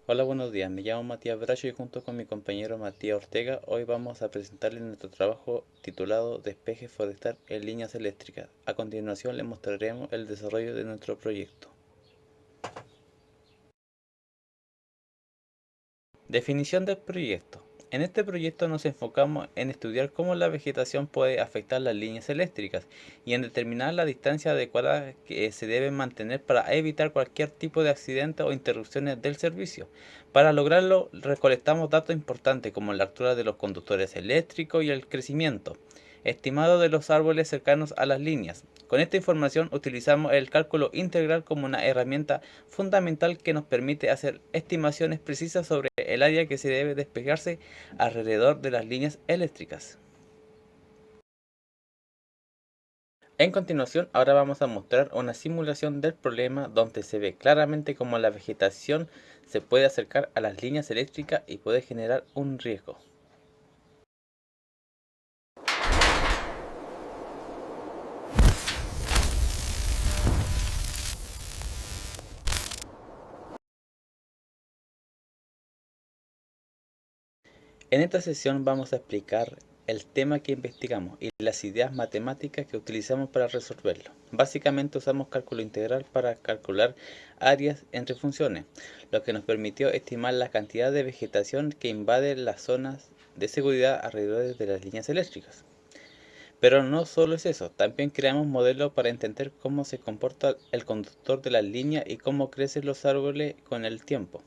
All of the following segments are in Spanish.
Hola, buenos días. Me llamo Matías Bracho y junto con mi compañero Matías Ortega, hoy vamos a presentarles nuestro trabajo titulado Despeje forestal en líneas eléctricas. A continuación les mostraremos el desarrollo de nuestro proyecto. Definición del proyecto. En este proyecto nos enfocamos en estudiar cómo la vegetación puede afectar las líneas eléctricas y en determinar la distancia adecuada que se debe mantener para evitar cualquier tipo de accidente o interrupciones del servicio. Para lograrlo, recolectamos datos importantes como la altura de los conductores eléctricos y el crecimiento estimado de los árboles cercanos a las líneas. Con esta información utilizamos el cálculo integral como una herramienta fundamental que nos permite hacer estimaciones precisas sobre el área que se debe despejarse alrededor de las líneas eléctricas. En continuación, ahora vamos a mostrar una simulación del problema donde se ve claramente cómo la vegetación se puede acercar a las líneas eléctricas y puede generar un riesgo. En esta sesión vamos a explicar el tema que investigamos y las ideas matemáticas que utilizamos para resolverlo. Básicamente usamos cálculo integral para calcular áreas entre funciones, lo que nos permitió estimar la cantidad de vegetación que invade las zonas de seguridad alrededor de las líneas eléctricas. Pero no solo es eso, también creamos modelos para entender cómo se comporta el conductor de la línea y cómo crecen los árboles con el tiempo.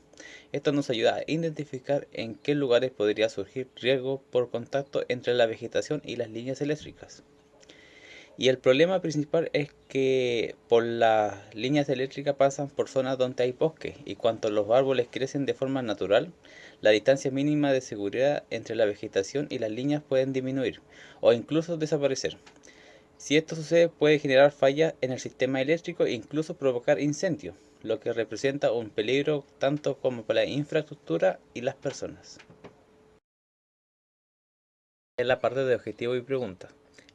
Esto nos ayuda a identificar en qué lugares podría surgir riesgo por contacto entre la vegetación y las líneas eléctricas. Y el problema principal es que por las líneas eléctricas pasan por zonas donde hay bosque y cuando los árboles crecen de forma natural, la distancia mínima de seguridad entre la vegetación y las líneas pueden disminuir o incluso desaparecer. Si esto sucede puede generar fallas en el sistema eléctrico e incluso provocar incendios, lo que representa un peligro tanto como para la infraestructura y las personas. En la parte de objetivo y pregunta.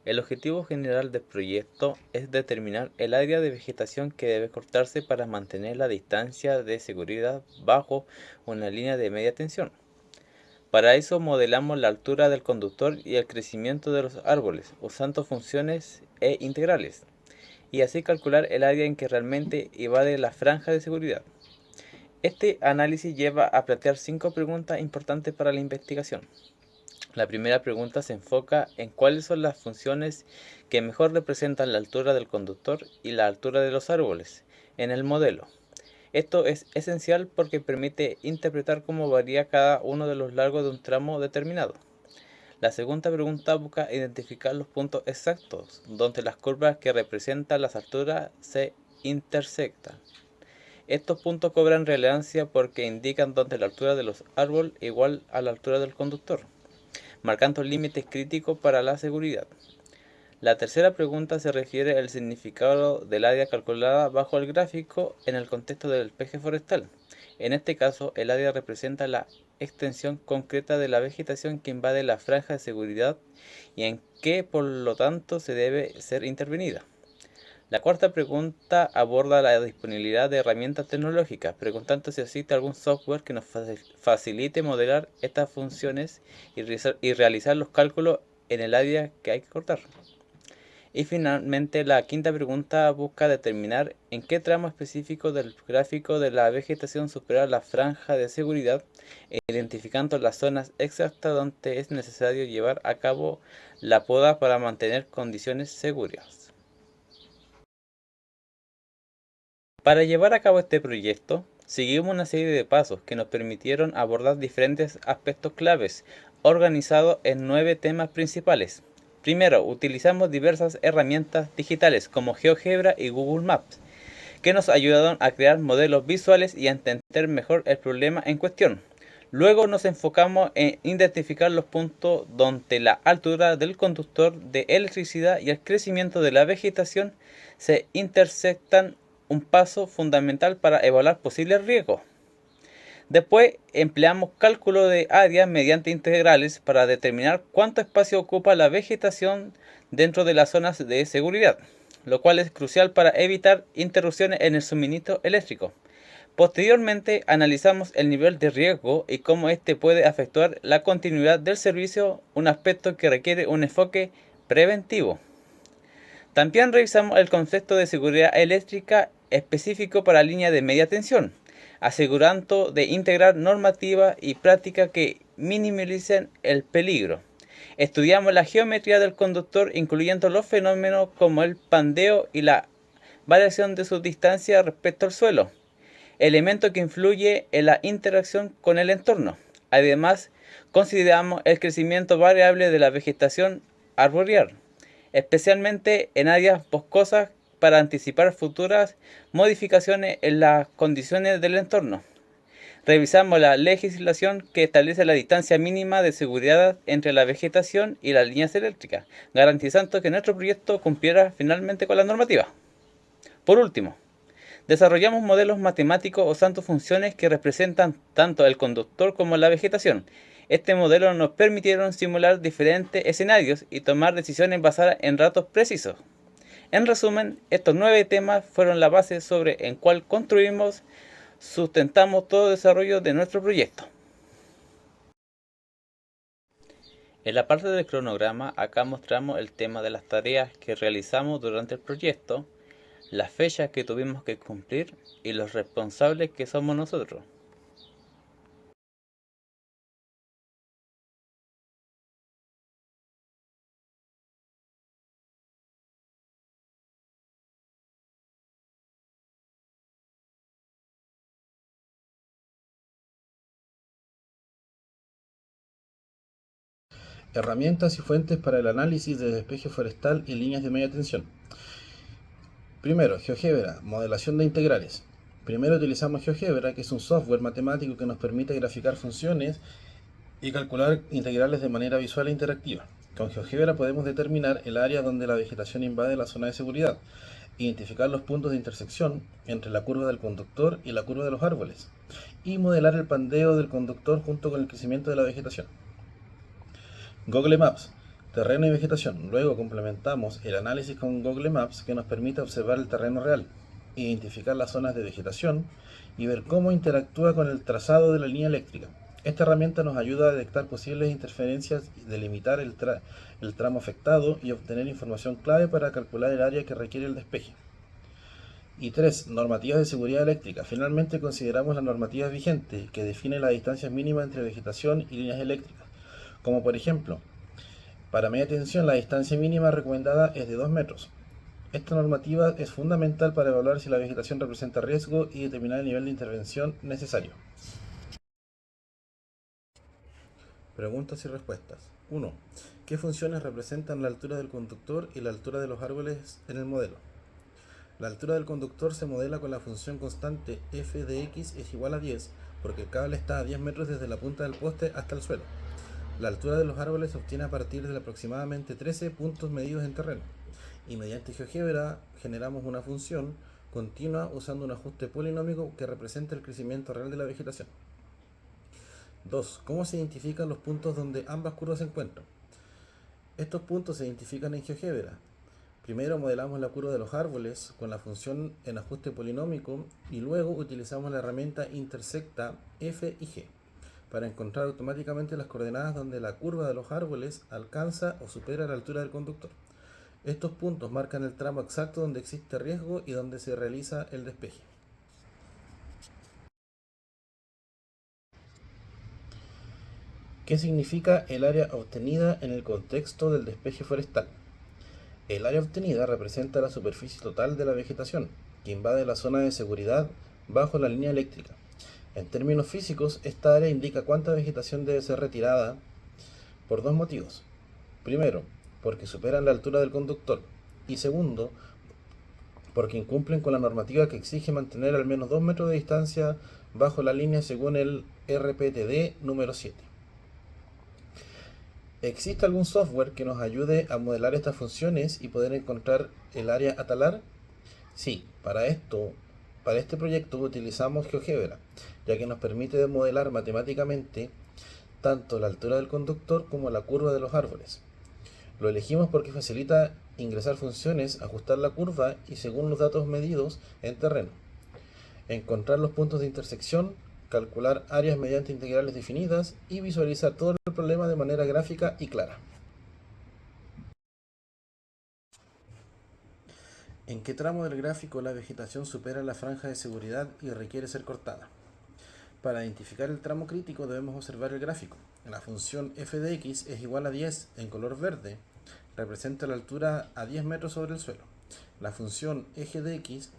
El objetivo general del proyecto es determinar el área de vegetación que debe cortarse para mantener la distancia de seguridad bajo una línea de media tensión. Para eso modelamos la altura del conductor y el crecimiento de los árboles, usando funciones e integrales, y así calcular el área en que realmente invade la franja de seguridad. Este análisis lleva a plantear 5 preguntas importantes para la investigación. La primera pregunta se enfoca en cuáles son las funciones que mejor representan la altura del conductor y la altura de los árboles en el modelo. Esto es esencial porque permite interpretar cómo varía cada uno de los largos de un tramo determinado. La segunda pregunta busca identificar los puntos exactos donde las curvas que representan las alturas se intersectan. Estos puntos cobran relevancia porque indican dónde la altura de los árboles es igual a la altura del conductor, marcando límites críticos para la seguridad. La tercera pregunta se refiere al significado del área calculada bajo el gráfico en el contexto del despeje forestal. En este caso, el área representa la extensión concreta de la vegetación que invade la franja de seguridad y en que, por lo tanto, se debe ser intervenida. La cuarta pregunta aborda la disponibilidad de herramientas tecnológicas, preguntando si existe algún software que nos facilite modelar estas funciones y realizar los cálculos en el área que hay que cortar. Y finalmente, la quinta pregunta busca determinar en qué tramo específico del gráfico de la vegetación supera la franja de seguridad, identificando las zonas exactas donde es necesario llevar a cabo la poda para mantener condiciones seguras. Para llevar a cabo este proyecto, seguimos una serie de pasos que nos permitieron abordar diferentes aspectos claves, organizados en 9 temas principales. Primero, utilizamos diversas herramientas digitales como GeoGebra y Google Maps, que nos ayudaron a crear modelos visuales y a entender mejor el problema en cuestión. Luego nos enfocamos en identificar los puntos donde la altura del conductor de electricidad y el crecimiento de la vegetación se intersectan, un paso fundamental para evaluar posibles riesgos. Después empleamos cálculo de áreas mediante integrales para determinar cuánto espacio ocupa la vegetación dentro de las zonas de seguridad, lo cual es crucial para evitar interrupciones en el suministro eléctrico. Posteriormente, analizamos el nivel de riesgo y cómo éste puede afectar la continuidad del servicio, un aspecto que requiere un enfoque preventivo. También revisamos el concepto de seguridad eléctrica específico para líneas de media tensión, asegurando de integrar normativas y prácticas que minimicen el peligro. Estudiamos la geometría del conductor, incluyendo los fenómenos como el pandeo y la variación de su distancia respecto al suelo, elemento que influye en la interacción con el entorno. Además, consideramos el crecimiento variable de la vegetación arboreal, especialmente en áreas boscosas, para anticipar futuras modificaciones en las condiciones del entorno. Revisamos la legislación que establece la distancia mínima de seguridad entre la vegetación y las líneas eléctricas, garantizando que nuestro proyecto cumpliera finalmente con la normativa. Por último, desarrollamos modelos matemáticos usando funciones que representan tanto el conductor como la vegetación. Este modelo nos permitieron simular diferentes escenarios y tomar decisiones basadas en datos precisos. En resumen, estos 9 temas fueron la base sobre en cuál sustentamos todo el desarrollo de nuestro proyecto. En la parte del cronograma, acá mostramos el tema de las tareas que realizamos durante el proyecto, las fechas que tuvimos que cumplir y los responsables que somos nosotros. Herramientas y fuentes para el análisis de despeje forestal y líneas de media tensión. Primero, GeoGebra, modelación de integrales. Primero utilizamos GeoGebra, que es un software matemático que nos permite graficar funciones y calcular integrales de manera visual e interactiva. Con GeoGebra podemos determinar el área donde la vegetación invade la zona de seguridad, identificar los puntos de intersección entre la curva del conductor y la curva de los árboles, y modelar el pandeo del conductor junto con el crecimiento de la vegetación. Google Maps, terreno y vegetación. Luego complementamos el análisis con Google Maps, que nos permite observar el terreno real, identificar las zonas de vegetación y ver cómo interactúa con el trazado de la línea eléctrica. Esta herramienta nos ayuda a detectar posibles interferencias, delimitar el tramo afectado y obtener información clave para calcular el área que requiere el despeje. Y 3. Normativas de seguridad eléctrica. Finalmente consideramos las normativas vigentes, que definen las distancias mínimas entre vegetación y líneas eléctricas, como por ejemplo, para media tensión la distancia mínima recomendada es de 2 metros. Esta normativa es fundamental para evaluar si la vegetación representa riesgo y determinar el nivel de intervención necesario. Preguntas y respuestas. 1. ¿Qué funciones representan la altura del conductor y la altura de los árboles en el modelo? La altura del conductor se modela con la función constante f de x es igual a 10, porque el cable está a 10 metros desde la punta del poste hasta el suelo. La altura de los árboles se obtiene a partir de aproximadamente 13 puntos medidos en terreno, y mediante GeoGebra generamos una función continua usando un ajuste polinómico que representa el crecimiento real de la vegetación. 2. ¿Cómo se identifican los puntos donde ambas curvas se encuentran? Estos puntos se identifican en GeoGebra. Primero modelamos la curva de los árboles con la función en ajuste polinómico y luego utilizamos la herramienta intersecta f y g para encontrar automáticamente las coordenadas donde la curva de los árboles alcanza o supera la altura del conductor. Estos puntos marcan el tramo exacto donde existe riesgo y donde se realiza el despeje. ¿Qué significa el área obtenida en el contexto del despeje forestal? El área obtenida representa la superficie total de la vegetación, que invade la zona de seguridad bajo la línea eléctrica. En términos físicos, esta área indica cuánta vegetación debe ser retirada por 2 motivos. Primero, porque superan la altura del conductor, y segundo, porque incumplen con la normativa que exige mantener al menos 2 metros de distancia bajo la línea según el RPTD número 7. ¿Existe algún software que nos ayude a modelar estas funciones y poder encontrar el área a talar? Sí, para este proyecto utilizamos GeoGebra, ya que nos permite modelar matemáticamente tanto la altura del conductor como la curva de los árboles. Lo elegimos porque facilita ingresar funciones, ajustar la curva y según los datos medidos en terreno. encontrar los puntos de intersección, calcular áreas mediante integrales definidas y visualizar todo el problema de manera gráfica y clara. ¿En qué tramo del gráfico la vegetación supera la franja de seguridad y requiere ser cortada? Para identificar el tramo crítico debemos observar el gráfico. La función f de x es igual a 10 en color verde, representa la altura a 10 metros sobre el suelo. La función eje de x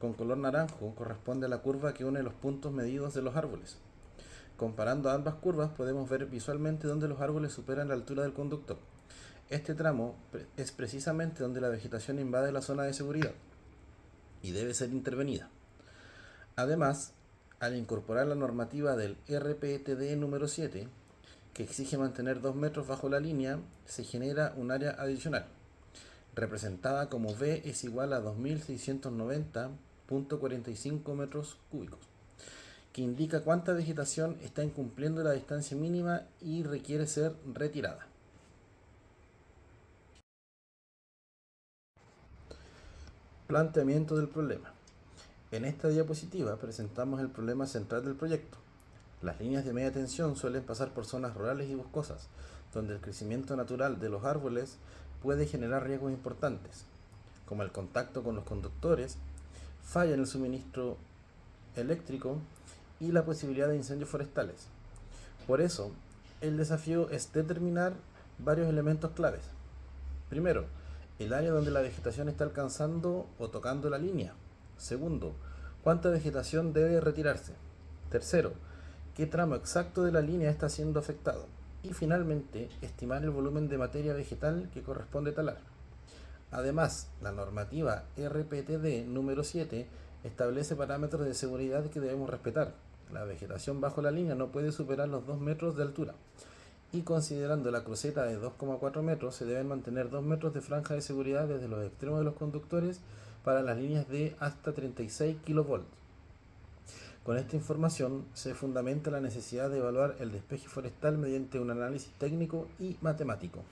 con color naranjo corresponde a la curva que une los puntos medidos de los árboles. Comparando ambas curvas podemos ver visualmente dónde los árboles superan la altura del conductor. Este tramo es precisamente donde la vegetación invade la zona de seguridad y debe ser intervenida. Además, al incorporar la normativa del RPTD número 7, que exige mantener 2 metros bajo la línea, se genera un área adicional, representada como V es igual a 2690.45 metros cúbicos, que indica cuánta vegetación está incumpliendo la distancia mínima y requiere ser retirada. Planteamiento del problema. En esta diapositiva presentamos el problema central del proyecto. Las líneas de media tensión suelen pasar por zonas rurales y boscosas, donde el crecimiento natural de los árboles puede generar riesgos importantes, como el contacto con los conductores, falla en el suministro eléctrico y la posibilidad de incendios forestales. Por eso, el desafío es determinar varios elementos claves. Primero, el área donde la vegetación está alcanzando o tocando la línea. Segundo, cuánta vegetación debe retirarse. Tercero, qué tramo exacto de la línea está siendo afectado. Y finalmente, estimar el volumen de materia vegetal que corresponde talar. Además, la normativa RPTD número 7 establece parámetros de seguridad que debemos respetar. La vegetación bajo la línea no puede superar los 2 metros de altura. Y considerando la cruceta de 2,4 metros, se deben mantener 2 metros de franja de seguridad desde los extremos de los conductores para las líneas de hasta 36 kV. Con esta información se fundamenta la necesidad de evaluar el despeje forestal mediante un análisis técnico y matemático.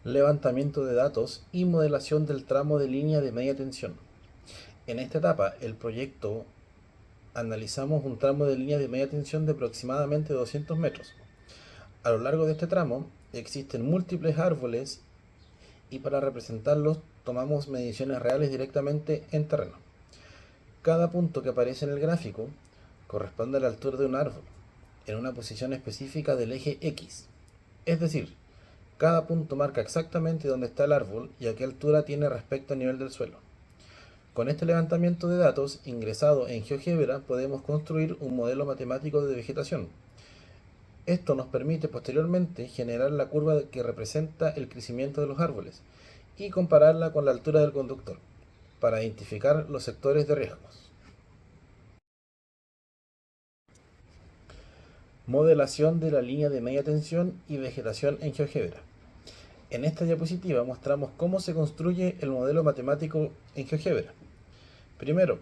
Levantamiento de datos y modelación del tramo de línea de media tensión. En esta etapa, el proyecto analizamos un tramo de línea de media tensión de aproximadamente 200 metros. A lo largo de este tramo existen múltiples árboles y para representarlos tomamos mediciones reales directamente en terreno. Cada punto que aparece en el gráfico corresponde a la altura de un árbol en una posición específica del eje X. Es decir, cada punto marca exactamente dónde está el árbol y a qué altura tiene respecto al nivel del suelo. Con este levantamiento de datos ingresado en GeoGebra podemos construir un modelo matemático de vegetación. Esto nos permite posteriormente generar la curva que representa el crecimiento de los árboles y compararla con la altura del conductor para identificar los sectores de riesgos. Modelación de la línea de media tensión y vegetación en GeoGebra. En esta diapositiva mostramos cómo se construye el modelo matemático en GeoGebra. Primero,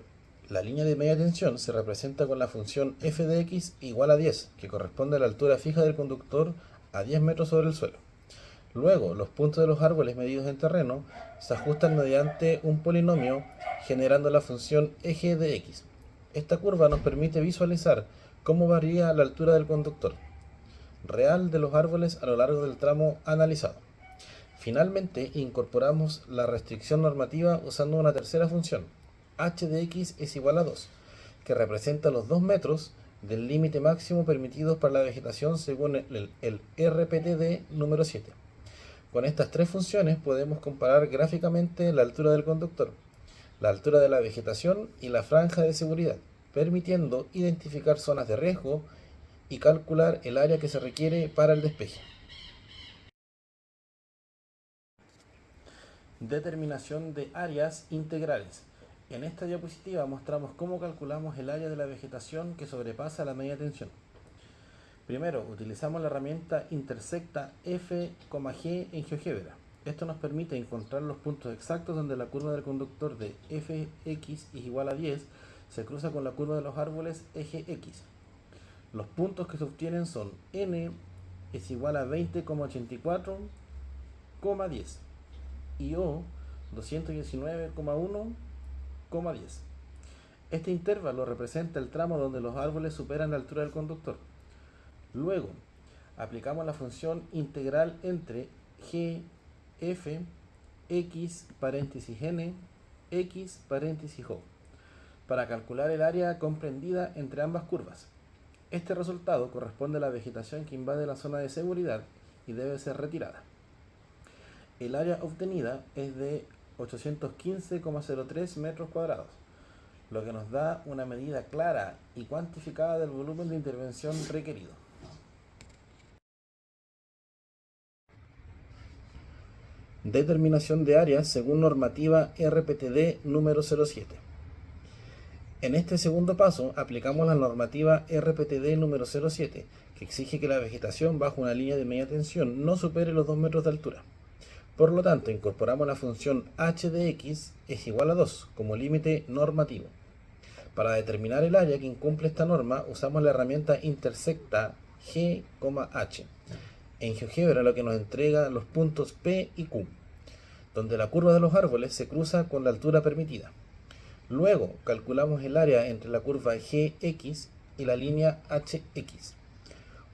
la línea de media tensión se representa con la función f de x igual a 10, que corresponde a la altura fija del conductor a 10 metros sobre el suelo. Luego, los puntos de los árboles medidos en terreno se ajustan mediante un polinomio generando la función eje de x. Esta curva nos permite visualizar cómo varía la altura del conductor real de los árboles a lo largo del tramo analizado. Finalmente, incorporamos la restricción normativa usando una tercera función, h de x es igual a 2, que representa los 2 metros del límite máximo permitido para la vegetación según el RPTD número 7. Con estas tres funciones podemos comparar gráficamente la altura del conductor, la altura de la vegetación y la franja de seguridad, permitiendo identificar zonas de riesgo y calcular el área que se requiere para el despeje. Determinación de áreas integrales. En esta diapositiva mostramos cómo calculamos el área de la vegetación que sobrepasa la media tensión. Primero, utilizamos la herramienta intersecta f,g en GeoGebra. Esto nos permite encontrar los puntos exactos donde la curva del conductor de fx es igual a 10 se cruza con la curva de los árboles eje x. Los puntos que se obtienen son n es igual a 20,84,10 y o 219,1 10. Este intervalo representa el tramo donde los árboles superan la altura del conductor. Luego, aplicamos la función integral entre g, f, x paréntesis n, x paréntesis o, para calcular el área comprendida entre ambas curvas. Este resultado corresponde a la vegetación que invade la zona de seguridad y debe ser retirada. El área obtenida es de 815,03 metros cuadrados, lo que nos da una medida clara y cuantificada del volumen de intervención requerido. Determinación de áreas según normativa RPTD número 07. En este segundo paso aplicamos la normativa RPTD número 07, que exige que la vegetación bajo una línea de media tensión no supere los 2 metros de altura. Por lo tanto, incorporamos la función h de x es igual a 2 como límite normativo. Para determinar el área que incumple esta norma, usamos la herramienta intersecta g, h. En GeoGebra lo que nos entrega los puntos P y Q, donde la curva de los árboles se cruza con la altura permitida. Luego calculamos el área entre la curva GX y la línea HX,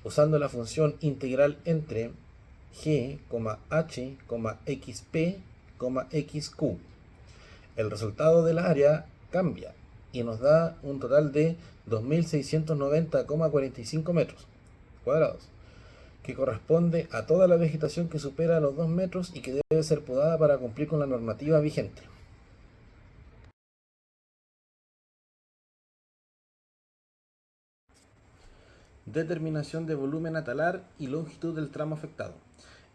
usando la función integral entre G, H, XP, XQ. El resultado del área cambia y nos da un total de 2.690,45 metros cuadrados, que corresponde a toda la vegetación que supera los 2 metros y que debe ser podada para cumplir con la normativa vigente. Determinación de volumen a talar y longitud del tramo afectado.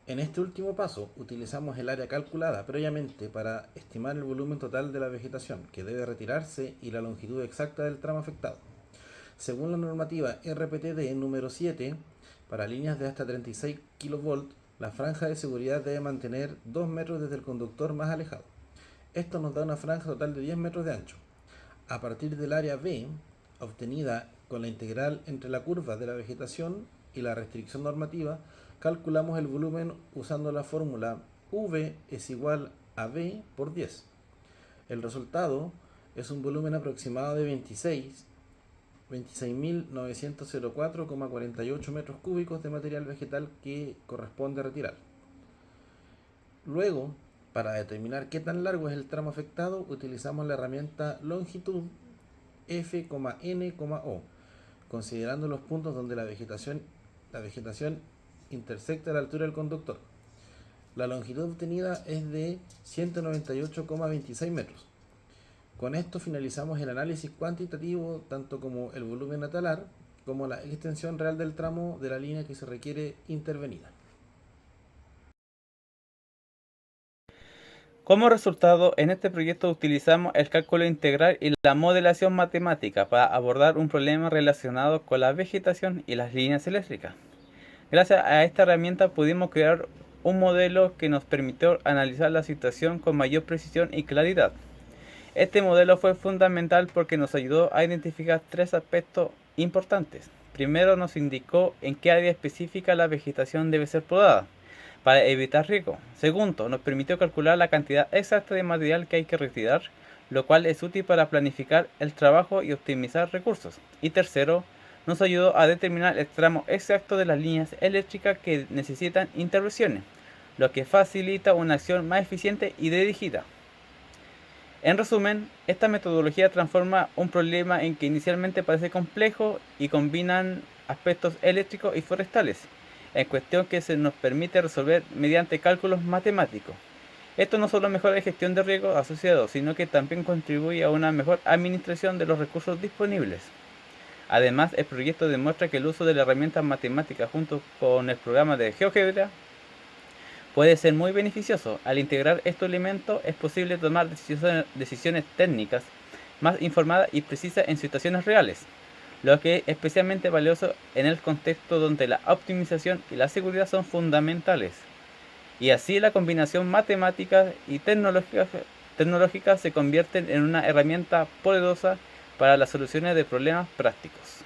En este último paso utilizamos el área calculada previamente para estimar el volumen total de la vegetación que debe retirarse y la longitud exacta del tramo afectado. Según la normativa RPTD número 7, para líneas de hasta 36 kV, la franja de seguridad debe mantener 2 metros desde el conductor más alejado. Esto nos da una franja total de 10 metros de ancho. A partir del área B, obtenida con la integral entre la curva de la vegetación y la restricción normativa, calculamos el volumen usando la fórmula V es igual a V por 10. El resultado es un volumen aproximado de 26.904,48 metros cúbicos de material vegetal que corresponde retirar. Luego, para determinar qué tan largo es el tramo afectado, utilizamos la herramienta longitud F, N, O, considerando los puntos donde la vegetación intersecta la altura del conductor. La longitud obtenida es de 198,26 metros. Con esto finalizamos el análisis cuantitativo, tanto como el volumen a talar, como la extensión real del tramo de la línea que se requiere intervenida. Como resultado, en este proyecto utilizamos el cálculo integral y la modelación matemática para abordar un problema relacionado con la vegetación y las líneas eléctricas. Gracias a esta herramienta pudimos crear un modelo que nos permitió analizar la situación con mayor precisión y claridad. Este modelo fue fundamental porque nos ayudó a identificar 3 aspectos importantes. Primero, nos indicó en qué área específica la vegetación debe ser podada para evitar riesgo. Segundo, nos permitió calcular la cantidad exacta de material que hay que retirar, lo cual es útil para planificar el trabajo y optimizar recursos. Y tercero, nos ayudó a determinar el tramo exacto de las líneas eléctricas que necesitan intervenciones, lo que facilita una acción más eficiente y dirigida. En resumen, esta metodología transforma un problema en que inicialmente parece complejo y combinan aspectos eléctricos y forestales, en cuestión que se nos permite resolver mediante cálculos matemáticos. Esto no solo mejora la gestión de riesgos asociados, sino que también contribuye a una mejor administración de los recursos disponibles. Además, el proyecto demuestra que el uso de la herramienta matemática junto con el programa de GeoGebra puede ser muy beneficioso. Al integrar estos elementos es posible tomar decisiones técnicas más informadas y precisas en situaciones reales, lo que es especialmente valioso en el contexto donde la optimización y la seguridad son fundamentales. Y así la combinación matemática y tecnológica se convierten en una herramienta poderosa para las soluciones de problemas prácticos.